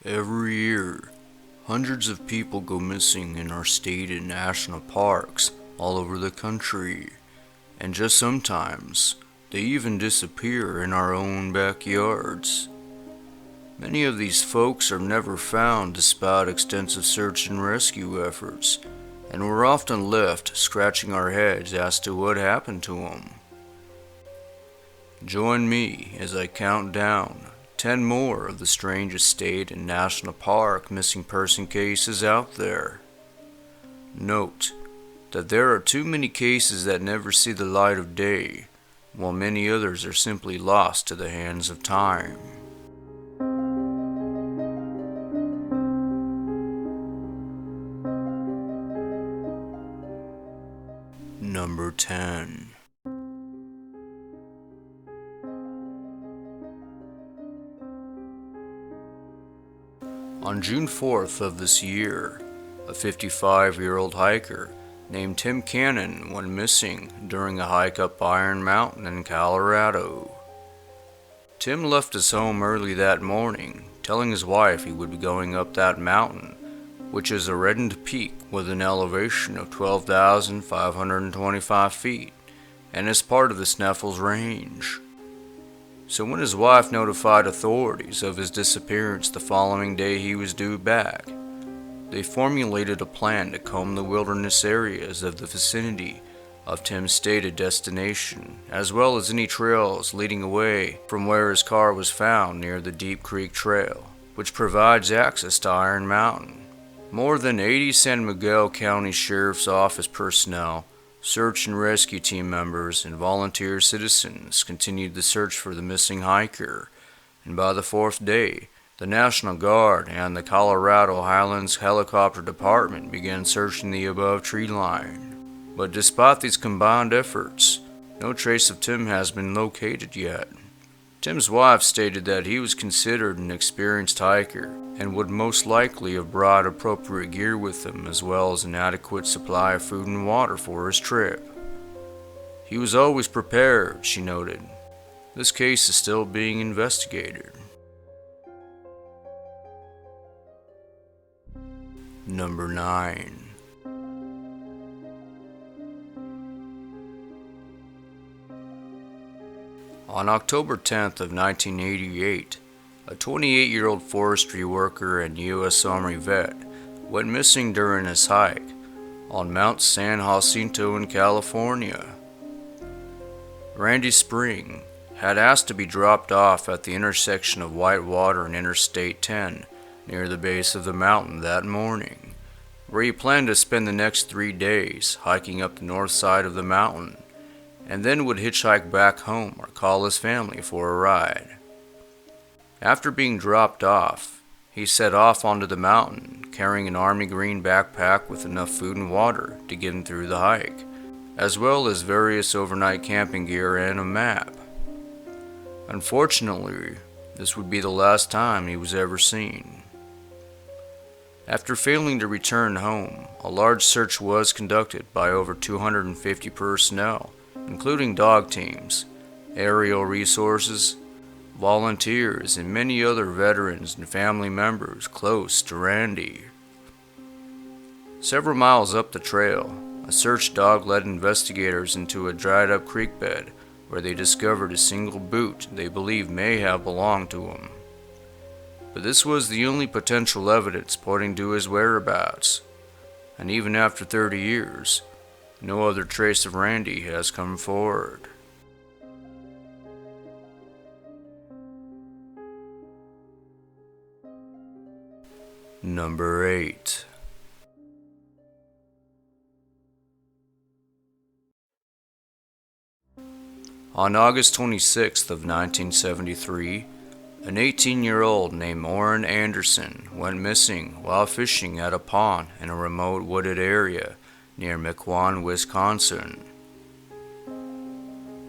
Every year, hundreds of people go missing in our state and national parks all over the country, and just sometimes, they even disappear in our own backyards. Many of these folks are never found despite extensive search and rescue efforts, and we're often left scratching our heads as to what happened to them. Join me as I count down 10 more of the strangest state and national park missing person cases out there. Note that there are too many cases that never see the light of day, while many others are simply lost to the hands of time. Number 10. On June 4th of this year, a 55-year-old hiker named Tim Cannon went missing during a hike up Iron Mountain in Colorado. Tim left his home early that morning, telling his wife he would be going up that mountain, which is a reddened peak with an elevation of 12,525 feet, and is part of the Sneffels Range. So when his wife notified authorities of his disappearance the following day he was due back, they formulated a plan to comb the wilderness areas of the vicinity of Tim's stated destination, as well as any trails leading away from where his car was found near the Deep Creek Trail, which provides access to Iron Mountain. More than 80 San Miguel County Sheriff's Office personnel, search and rescue team members, and volunteer citizens continued the search for the missing hiker, and by the fourth day, the National Guard and the Colorado Highlands Helicopter Department began searching the above tree line. But despite these combined efforts, no trace of Tim has been located yet. Tim's wife stated that he was considered an experienced hiker and would most likely have brought appropriate gear with him as well as an adequate supply of food and water for his trip. He was always prepared, she noted. This case is still being investigated. Number 9. On October 10th of 1988, a 28-year-old forestry worker and U.S. Army vet went missing during his hike on Mount San Jacinto in California. Randy Spring had asked to be dropped off at the intersection of Whitewater and Interstate 10 near the base of the mountain that morning, where he planned to spend the next 3 days hiking up the north side of the mountain, and then would hitchhike back home or call his family for a ride. After being dropped off, he set off onto the mountain, carrying an army green backpack with enough food and water to get him through the hike, as well as various overnight camping gear and a map. Unfortunately, this would be the last time he was ever seen. After failing to return home, a large search was conducted by over 250 personnel, including dog teams, aerial resources, volunteers, and many other veterans and family members close to Randy. Several miles up the trail, a search dog led investigators into a dried-up creek bed where they discovered a single boot they believe may have belonged to him. But this was the only potential evidence pointing to his whereabouts, and even after 30 years, no other trace of Randy has come forward. Number 8. On August 26th of 1973, an 18-year-old named Orrin Anderson went missing while fishing at a pond in a remote wooded area near McCrann, Wisconsin.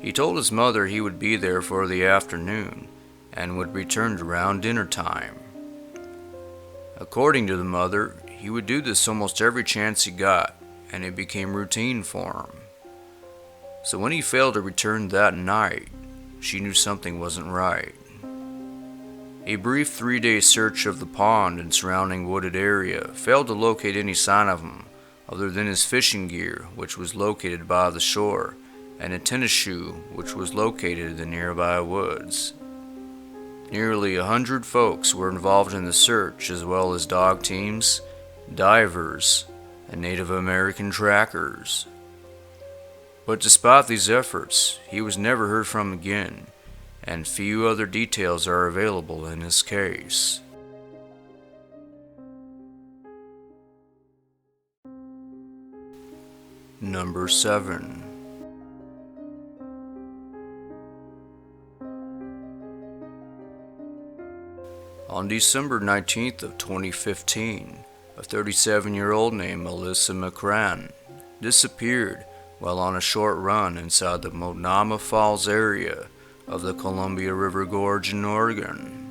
He told his mother he would be there for the afternoon and would return around dinner time. According to the mother, he would do this almost every chance he got, and it became routine for him. So when he failed to return that night, she knew something wasn't right. A brief 3-day search of the pond and surrounding wooded area failed to locate any sign of him other than his fishing gear, which was located by the shore, and a tennis shoe, which was located in the nearby woods. Nearly 100 folks were involved in the search, as well as dog teams, divers, and Native American trackers. But despite these efforts, he was never heard from again, and few other details are available in his case. Number 7. On December 19th of 2015, a 37-year-old named Alissa McCrann disappeared while on a short run inside the Multnomah Falls area of the Columbia River Gorge in Oregon.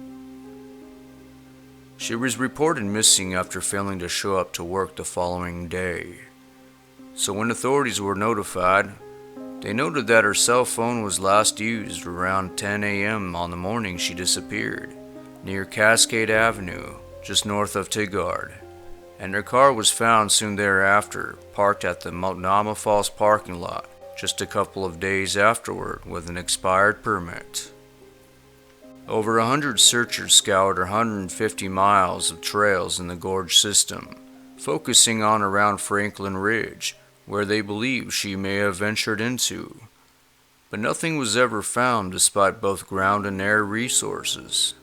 She was reported missing after failing to show up to work the following day. So when authorities were notified, they noted that her cell phone was last used around 10 a.m. on the morning she disappeared, near Cascade Avenue, just north of Tigard, and her car was found soon thereafter, parked at the Multnomah Falls parking lot, just a couple of days afterward with an expired permit. Over 100 searchers scoured 150 miles of trails in the gorge system, focusing on around Franklin Ridge, where they believe she may have ventured into. But nothing was ever found despite both ground and air resources.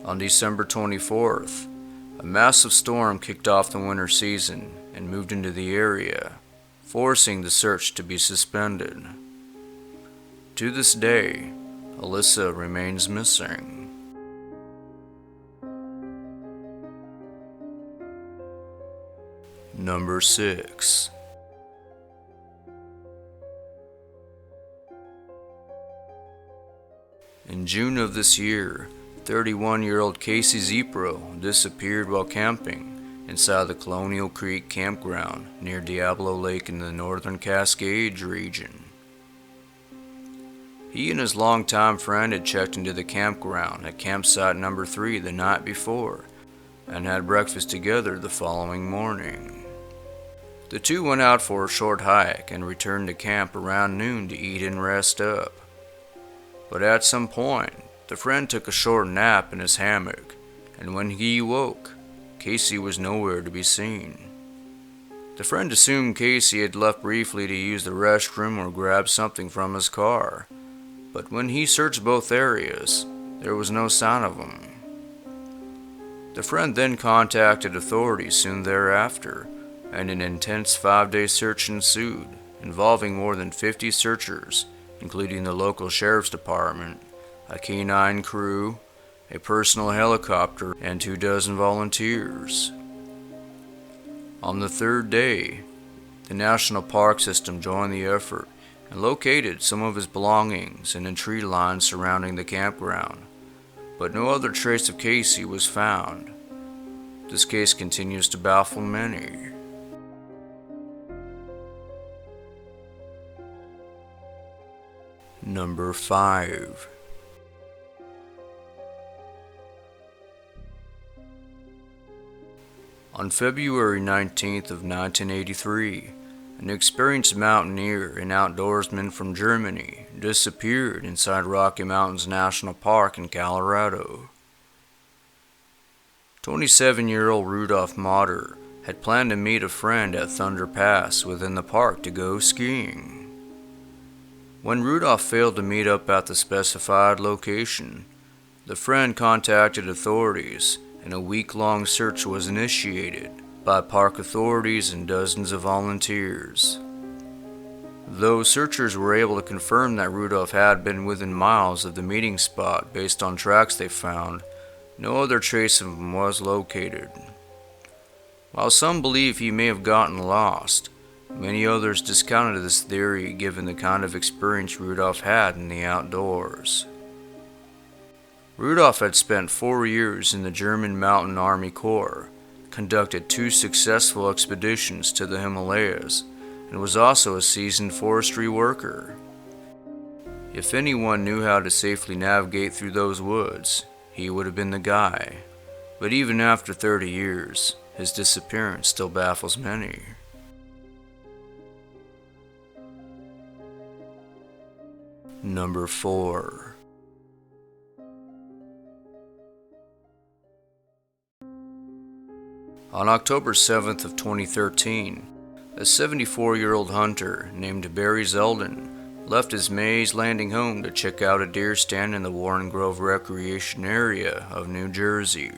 On December 24th, a massive storm kicked off the winter season and moved into the area, forcing the search to be suspended. To this day, Alissa remains missing. Number 6. In June of this year, 31-year-old Casey Zippro disappeared while camping inside the Colonial Creek campground near Diablo Lake in the northern Cascades region. He and his longtime friend had checked into the campground at campsite number 3 the night before and had breakfast together the following morning. The two went out for a short hike and returned to camp around noon to eat and rest up. But at some point, the friend took a short nap in his hammock, and when he woke, Casey was nowhere to be seen. The friend assumed Casey had left briefly to use the restroom or grab something from his car, but when he searched both areas, there was no sign of him. The friend then contacted authorities soon thereafter, and an intense 5-day search ensued, involving more than 50 searchers, including the local sheriff's department, a canine crew, a personal helicopter, and 24 volunteers. On the third day, the National Park System joined the effort and located some of his belongings in a tree line surrounding the campground, but no other trace of Casey was found. This case continues to baffle many. Number 5. On February 19th of 1983, an experienced mountaineer and outdoorsman from Germany disappeared inside Rocky Mountains National Park in Colorado. 27-year-old Rudolph Motter had planned to meet a friend at Thunder Pass within the park to go skiing. When Rudolph failed to meet up at the specified location, the friend contacted authorities and a week-long search was initiated by park authorities and dozens of volunteers. Though searchers were able to confirm that Rudolph had been within miles of the meeting spot based on tracks they found, no other trace of him was located. While some believe he may have gotten lost, many others discounted this theory given the kind of experience Rudolph had in the outdoors. Rudolph had spent 4 years in the German Mountain Army Corps, conducted 2 successful expeditions to the Himalayas, and was also a seasoned forestry worker. If anyone knew how to safely navigate through those woods, he would have been the guy. But even after 30 years, his disappearance still baffles many. Number 4. On October 7th of 2013, a 74-year-old hunter named Barry Zeldin left his Mays Landing home to check out a deer stand in the Warren Grove Recreation Area of New Jersey.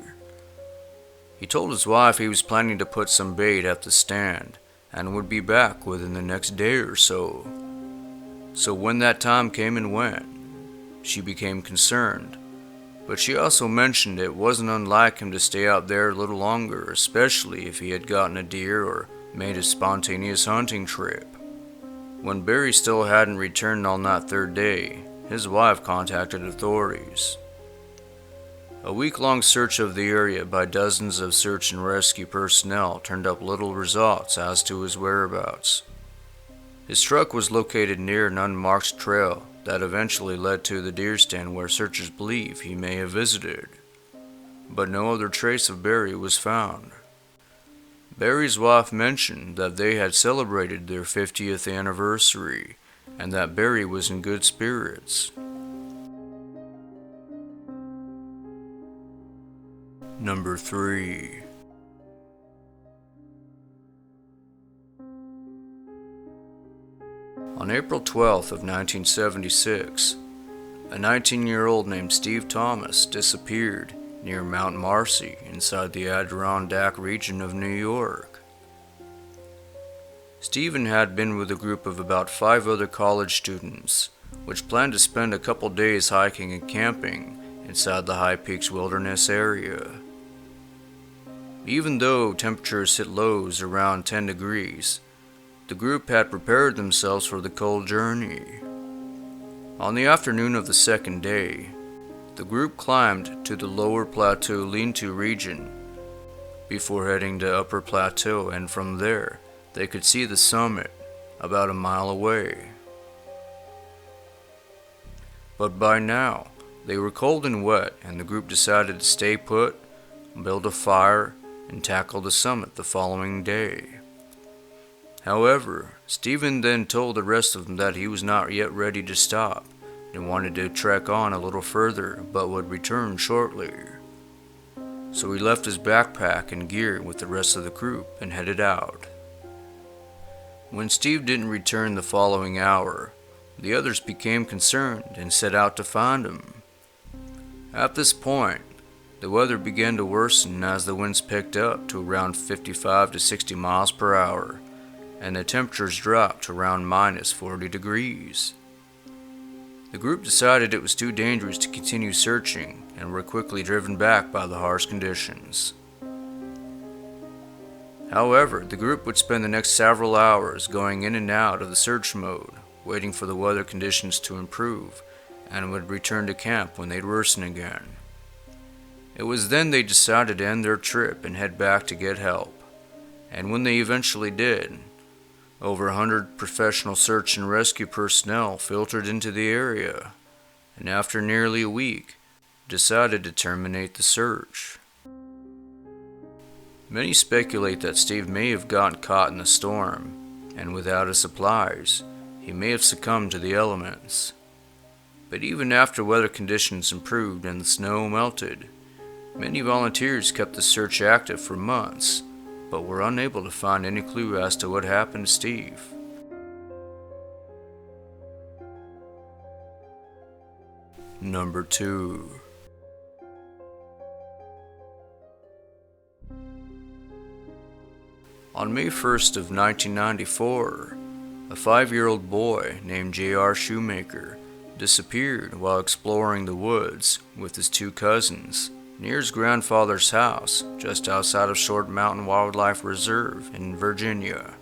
He told his wife he was planning to put some bait at the stand and would be back within the next day or so. So when that time came and went, she became concerned. But she also mentioned it wasn't unlike him to stay out there a little longer, especially if he had gotten a deer or made a spontaneous hunting trip. When Barry still hadn't returned on that third day, his wife contacted authorities. A week-long search of the area by dozens of search and rescue personnel turned up little results as to his whereabouts. His truck was located near an unmarked trail that eventually led to the deer stand where searchers believe he may have visited, but no other trace of Barry was found. Barry's wife mentioned that they had celebrated their 50th anniversary and that Barry was in good spirits. Number 3. On April 12th of 1976, a 19-year-old named Steve Thomas disappeared near Mount Marcy inside the Adirondack region of New York. Stephen had been with a group of about 5 other college students, which planned to spend a couple days hiking and camping inside the High Peaks Wilderness area. Even though temperatures hit lows around 10 degrees, the group had prepared themselves for the cold journey. On the afternoon of the second day, the group climbed to the lower plateau lean-to region before heading to upper plateau, and from there they could see the summit about a mile away. But by now, they were cold and wet, and the group decided to stay put, build a fire, and tackle the summit the following day. However, Stephen then told the rest of them that he was not yet ready to stop and wanted to trek on a little further but would return shortly. So he left his backpack and gear with the rest of the group and headed out. When Steve didn't return the following hour, the others became concerned and set out to find him. At this point, the weather began to worsen as the winds picked up to around 55 to 60 miles per hour, and the temperatures dropped to around minus 40 degrees. The group decided it was too dangerous to continue searching and were quickly driven back by the harsh conditions. However, the group would spend the next several hours going in and out of the search mode, waiting for the weather conditions to improve, and would return to camp when they'd worsen again. It was then they decided to end their trip and head back to get help, and when they eventually did, over 100 professional search and rescue personnel filtered into the area, and after nearly a week, decided to terminate the search. Many speculate that Steve may have gotten caught in the storm, and without his supplies, he may have succumbed to the elements. But even after weather conditions improved and the snow melted, many volunteers kept the search active for months, but were unable to find any clue as to what happened to Steve. Number 2. On May 1st of 1994, a 5-year-old boy named J.R. Shoemaker disappeared while exploring the woods with his 2 cousins near his grandfather's house just outside of Short Mountain Wildlife Reserve in Virginia.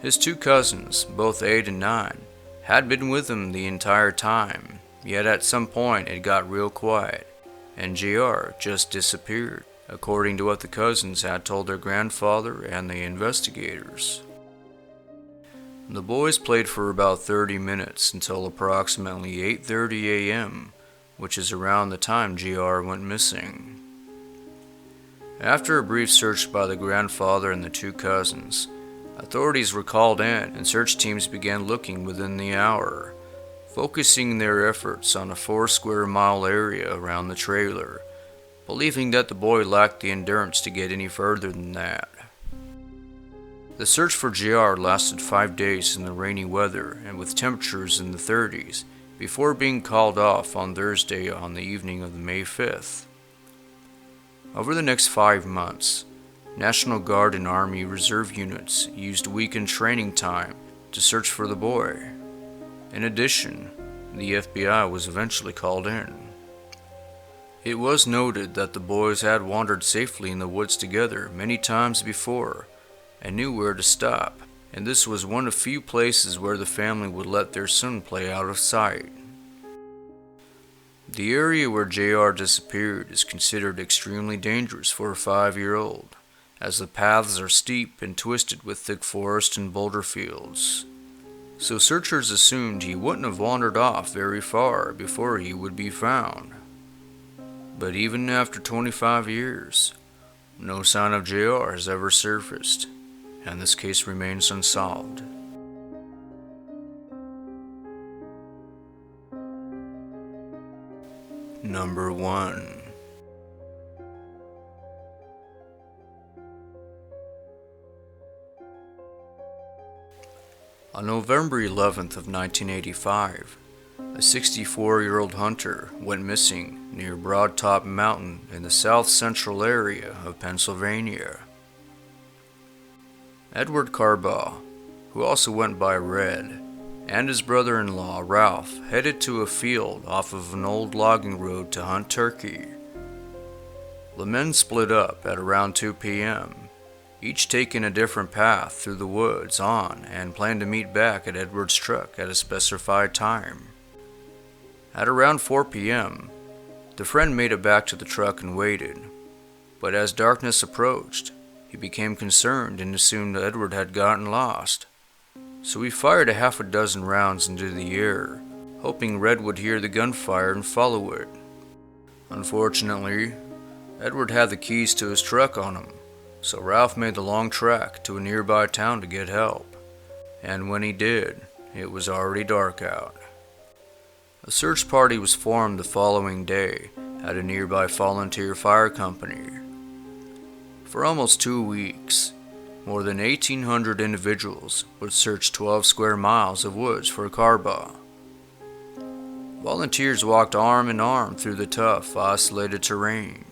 His 2 cousins, both 8 and 9, had been with him the entire time, yet at some point it got real quiet, and JR just disappeared, according to what the cousins had told their grandfather and the investigators. The boys played for about 30 minutes until approximately 8:30 a.m., which is around the time JR went missing. After a brief search by the grandfather and the two cousins, authorities were called in and search teams began looking within the hour, focusing their efforts on a 4-square-mile area around the trailer, believing that the boy lacked the endurance to get any further than that. The search for JR lasted 5 days in the rainy weather and with temperatures in the 30s before being called off on Thursday on the evening of May 5th. Over the next 5 months, National Guard and Army Reserve units used weekend training time to search for the boy. In addition, the FBI was eventually called in. It was noted that the boys had wandered safely in the woods together many times before and knew where to stop, and this was one of few places where the family would let their son play out of sight. The area where JR disappeared is considered extremely dangerous for a 5-year-old, as the paths are steep and twisted with thick forest and boulder fields. So searchers assumed he wouldn't have wandered off very far before he would be found. But even after 25 years, no sign of JR has ever surfaced, and this case remains unsolved. Number 1. On November 11th of 1985, a 64-year-old hunter went missing near Broad Top Mountain in the south-central area of Pennsylvania. Edward Carbaugh, who also went by Red, and his brother-in-law Ralph headed to a field off of an old logging road to hunt turkey. The men split up at around 2 p.m., each taking a different path through the woods on and planned to meet back at Edward's truck at a specified time. At around 4 p.m., the friend made it back to the truck and waited, but as darkness approached, he became concerned and assumed that Edward had gotten lost. So he fired a half a dozen rounds into the air, hoping Red would hear the gunfire and follow it. Unfortunately, Edward had the keys to his truck on him, so Ralph made the long trek to a nearby town to get help, and when he did, it was already dark out. A search party was formed the following day at a nearby volunteer fire company. For almost 2 weeks, more than 1,800 individuals would search 12 square miles of woods for Carbaugh. Volunteers walked arm in arm through the tough, isolated terrain.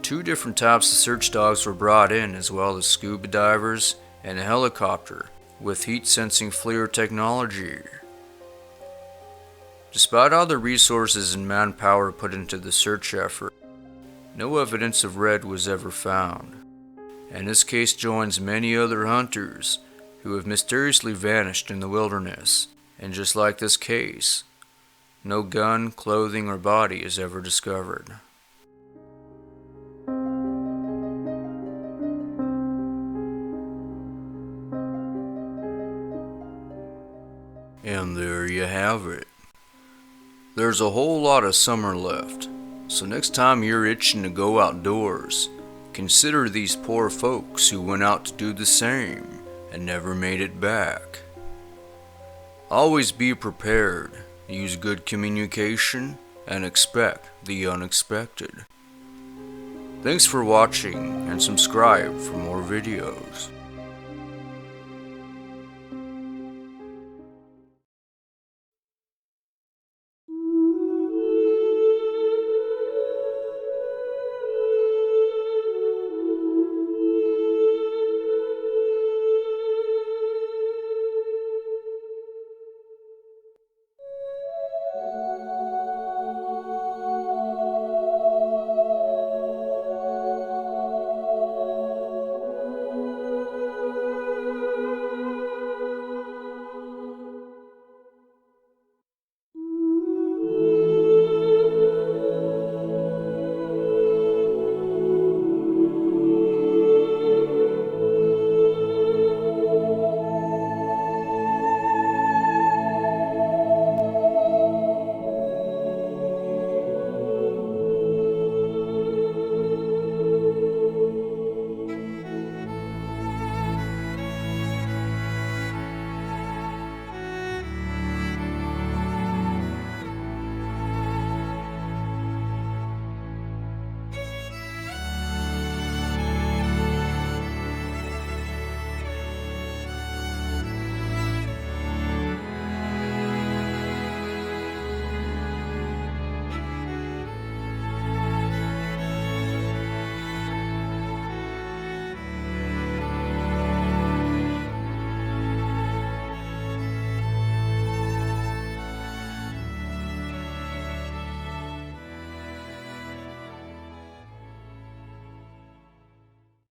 2 different types of search dogs were brought in, as well as scuba divers and a helicopter with heat-sensing FLIR technology. Despite all the resources and manpower put into the search effort, no evidence of Red was ever found, and this case joins many other hunters who have mysteriously vanished in the wilderness, and just like this case, no gun, clothing, or body is ever discovered. And there you have it. There's a whole lot of summer left, so next time you're itching to go outdoors, consider these poor folks who went out to do the same and never made it back. Always be prepared, use good communication, and expect the unexpected. Thanks for watching, and subscribe for more videos.